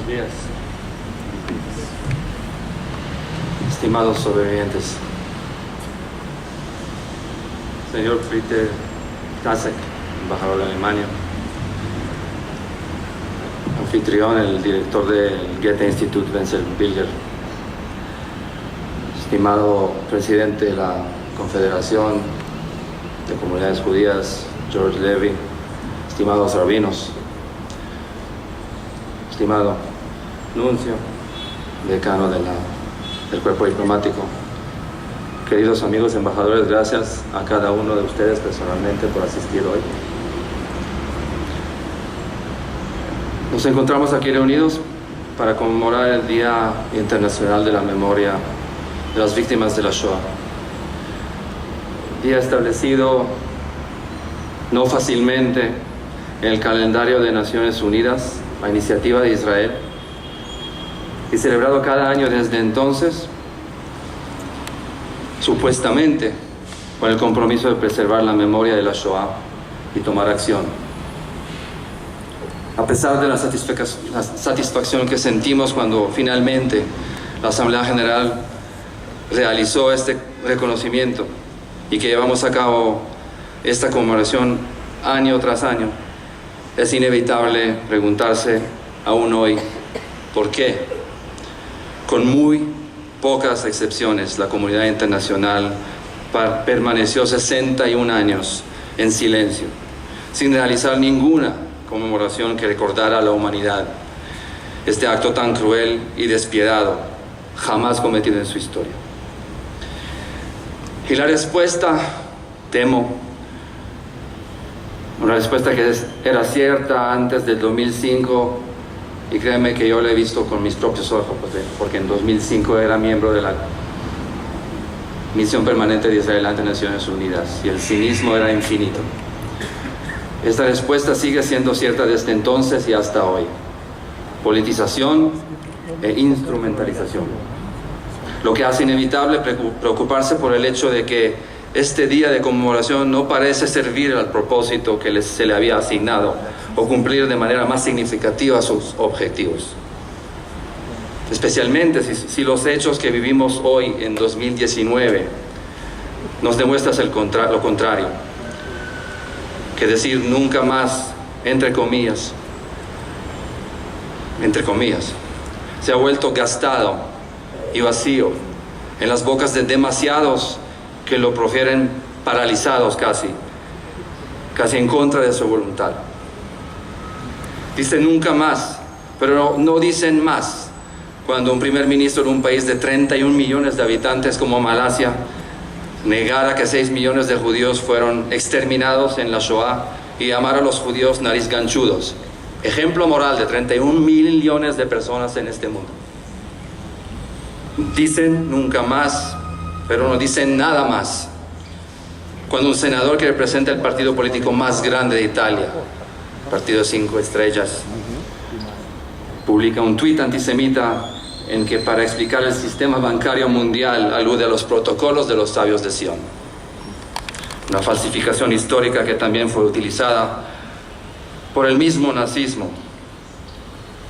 Buenos días, estimados sobrevivientes. Señor Peter Kasek, embajador de Alemania, anfitrión, el director del Goethe-Institut, Wenzel Bilger, estimado presidente de la Confederación de Comunidades Judías, George Levy, estimados rabinos, estimado nuncio, decano del cuerpo diplomático, queridos amigos embajadores, gracias a cada uno de ustedes personalmente por asistir hoy. Nos encontramos aquí reunidos para conmemorar el Día Internacional de la Memoria de las Víctimas de la Shoah. Día establecido no fácilmente en el calendario de Naciones Unidas, a iniciativa de Israel, y celebrado cada año desde entonces, supuestamente con el compromiso de preservar la memoria de la Shoah y tomar acción. A pesar de la satisfacción que sentimos cuando finalmente la Asamblea General realizó este reconocimiento y que llevamos a cabo esta conmemoración año tras año, es inevitable preguntarse aún hoy ¿por qué? Con muy pocas excepciones, la comunidad internacional permaneció 61 años en silencio, sin realizar ninguna conmemoración que recordara a la humanidad este acto tan cruel y despiadado jamás cometido en su historia. Y la respuesta, temo, una respuesta que era cierta antes del 2005, y créeme que yo la he visto con mis propios ojos, porque en 2005 era miembro de la Misión Permanente de Israel ante Naciones Unidas, y el cinismo era infinito. Esta respuesta sigue siendo cierta desde entonces y hasta hoy. Politización e instrumentalización. Lo que hace inevitable preocuparse por el hecho de que este día de conmemoración no parece servir al propósito que se le había asignado o cumplir de manera más significativa sus objetivos. Especialmente si los hechos que vivimos hoy en 2019 nos demuestran lo contrario, que decir nunca más, entre comillas, se ha vuelto gastado y vacío en las bocas de demasiados que lo profieren paralizados casi en contra de su voluntad. Dicen nunca más, pero no dicen más cuando un primer ministro de un país de 31 millones de habitantes como Malasia negara que 6 millones de judíos fueron exterminados en la Shoah y llamara a los judíos nariz ganchudos, ejemplo moral de 31 millones de personas en este mundo. Dicen nunca más, pero no dicen nada más cuando un senador que representa el partido político más grande de Italia, el Partido de 5 Estrellas, publica un tuit antisemita en que para explicar el sistema bancario mundial alude a los protocolos de los sabios de Sion, una falsificación histórica que también fue utilizada por el mismo nazismo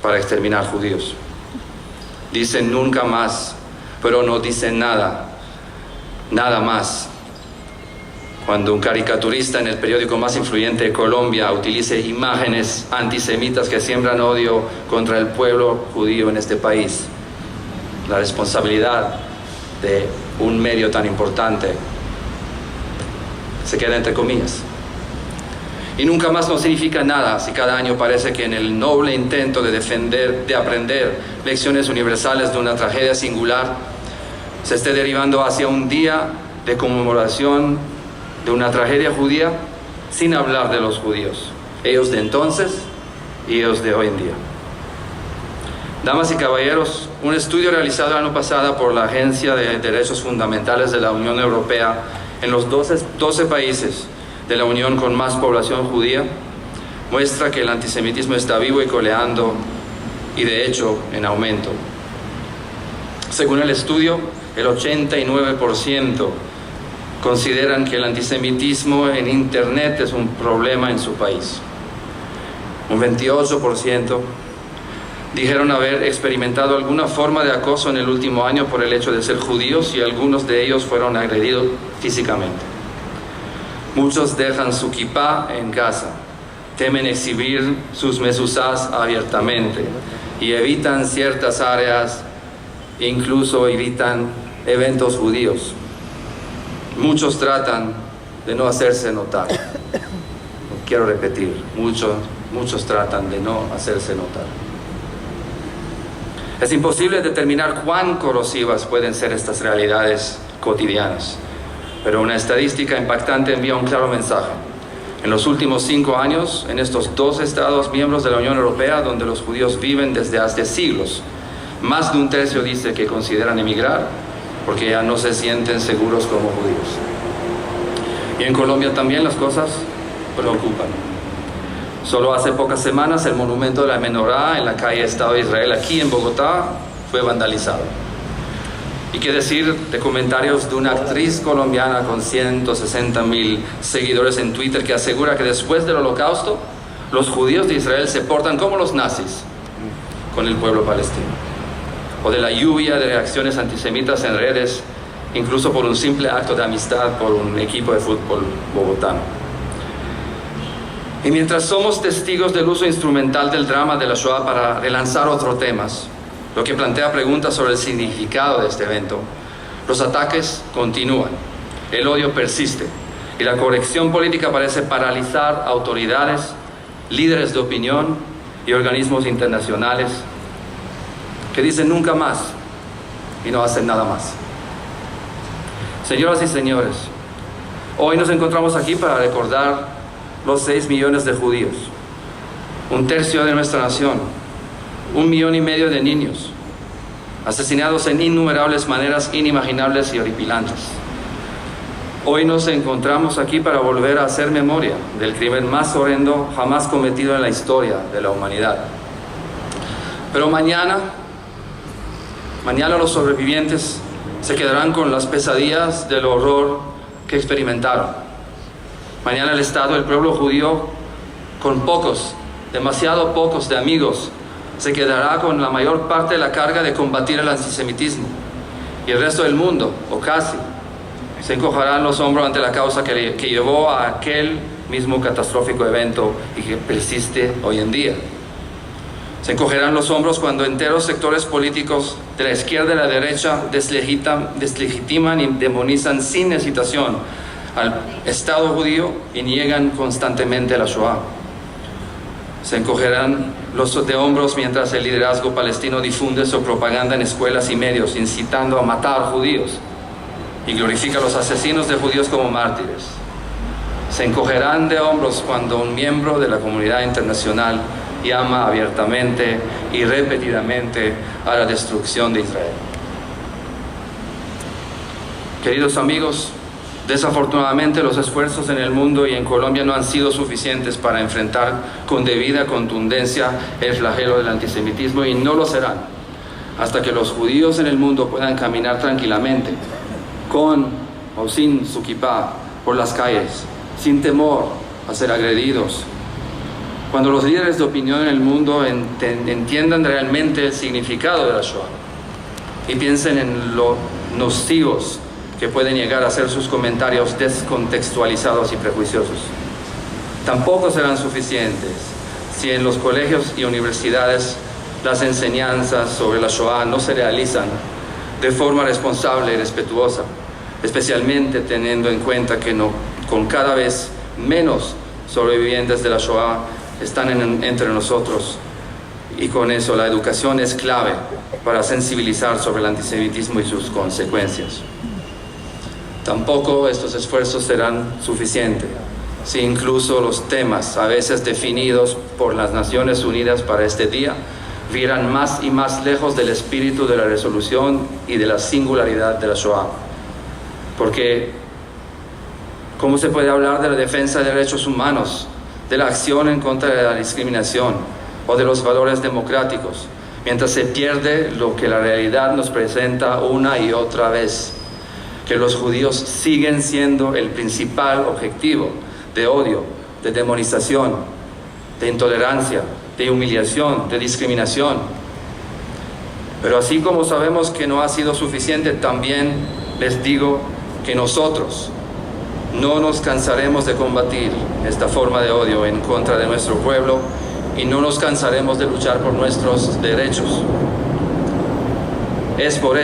para exterminar judíos. Dicen nunca más, pero no dicen nada más cuando un caricaturista en el periódico más influyente de Colombia utilice imágenes antisemitas que siembran odio contra el pueblo judío en este país. La responsabilidad de un medio tan importante se queda entre comillas. Y nunca más no significa nada si cada año parece que en el noble intento de aprender lecciones universales de una tragedia singular se esté derivando hacia un día de conmemoración de una tragedia judía sin hablar de los judíos, ellos de entonces y ellos de hoy en día. Damas y caballeros, un estudio realizado el año pasado por la Agencia de Derechos Fundamentales de la Unión Europea en los 12 países de la Unión con más población judía muestra que el antisemitismo está vivo y coleando y de hecho en aumento. Según el estudio, el 89% consideran que el antisemitismo en Internet es un problema en su país. Un 28% Dijeron haber experimentado alguna forma de acoso en el último año por el hecho de ser judíos y algunos de ellos fueron agredidos físicamente. Muchos dejan su kipá en casa, temen exhibir sus mezuzás abiertamente y evitan ciertas áreas, incluso evitan eventos judíos. Muchos tratan de no hacerse notar. Quiero repetir, muchos tratan de no hacerse notar. Es imposible determinar cuán corrosivas pueden ser estas realidades cotidianas, pero una estadística impactante envía un claro mensaje. En los últimos 5 años, en estos 2 estados miembros de la Unión Europea, donde los judíos viven desde hace siglos, más de un tercio dice que consideran emigrar porque ya no se sienten seguros como judíos. Y en Colombia también las cosas preocupan. Solo hace pocas semanas el monumento de la Menorá en la calle Estado de Israel, aquí en Bogotá, fue vandalizado. Y qué decir de comentarios de una actriz colombiana con 160,000 seguidores en Twitter que asegura que después del Holocausto, los judíos de Israel se portan como los nazis con el pueblo palestino. O de la lluvia de reacciones antisemitas en redes, incluso por un simple acto de amistad por un equipo de fútbol bogotano. Y mientras somos testigos del uso instrumental del drama de la Shoah para relanzar otros temas, lo que plantea preguntas sobre el significado de este evento, los ataques continúan, el odio persiste y la corrección política parece paralizar autoridades, líderes de opinión y organismos internacionales que dicen nunca más y no hacen nada más. Señoras y señores, hoy nos encontramos aquí para recordar los 6 millones de judíos, un tercio de nuestra nación, 1,5 millones de niños, asesinados en innumerables maneras inimaginables y horripilantes. Hoy nos encontramos aquí para volver a hacer memoria del crimen más horrendo jamás cometido en la historia de la humanidad. Pero mañana los sobrevivientes se quedarán con las pesadillas del horror que experimentaron. Mañana el Estado, el pueblo judío, con pocos, demasiado pocos de amigos, se quedará con la mayor parte de la carga de combatir el antisemitismo. Y el resto del mundo, o casi, se encogerán los hombros ante la causa que llevó a aquel mismo catastrófico evento y que persiste hoy en día. Se encogerán los hombros cuando enteros sectores políticos de la izquierda y la derecha deslegitiman y demonizan sin hesitación al Estado judío y niegan constantemente la Shoah. Se encogerán los de hombros mientras el liderazgo palestino difunde su propaganda en escuelas y medios, incitando a matar judíos y glorifica a los asesinos de judíos como mártires. Se encogerán de hombros cuando un miembro de la comunidad internacional llama abiertamente y repetidamente a la destrucción de Israel. Queridos amigos, desafortunadamente los esfuerzos en el mundo y en Colombia no han sido suficientes para enfrentar con debida contundencia el flagelo del antisemitismo y no lo serán hasta que los judíos en el mundo puedan caminar tranquilamente, con o sin su kipá, por las calles, sin temor a ser agredidos. Cuando los líderes de opinión en el mundo entiendan realmente el significado de la Shoah y piensen en lo nocivos que pueden llegar a ser sus comentarios descontextualizados y prejuiciosos. Tampoco serán suficientes si en los colegios y universidades las enseñanzas sobre la Shoah no se realizan de forma responsable y respetuosa, especialmente teniendo en cuenta que con cada vez menos sobrevivientes de la Shoah están entre nosotros, y con eso la educación es clave para sensibilizar sobre el antisemitismo y sus consecuencias. Tampoco estos esfuerzos serán suficientes si incluso los temas a veces definidos por las Naciones Unidas para este día vieran más y más lejos del espíritu de la resolución y de la singularidad de la Shoah. Porque ¿cómo se puede hablar de la defensa de derechos humanos, de la acción en contra de la discriminación o de los valores democráticos, mientras se pierde lo que la realidad nos presenta una y otra vez? Que los judíos siguen siendo el principal objetivo de odio, de demonización, de intolerancia, de humillación, de discriminación Pero así como sabemos que no ha sido suficiente, también les digo que nosotros no nos cansaremos de combatir esta forma de odio en contra de nuestro pueblo y no nos cansaremos de luchar por nuestros derechos. Es por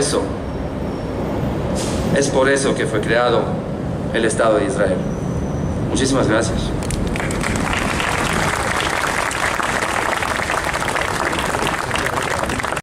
eso que fue creado el Estado de Israel. Muchísimas gracias.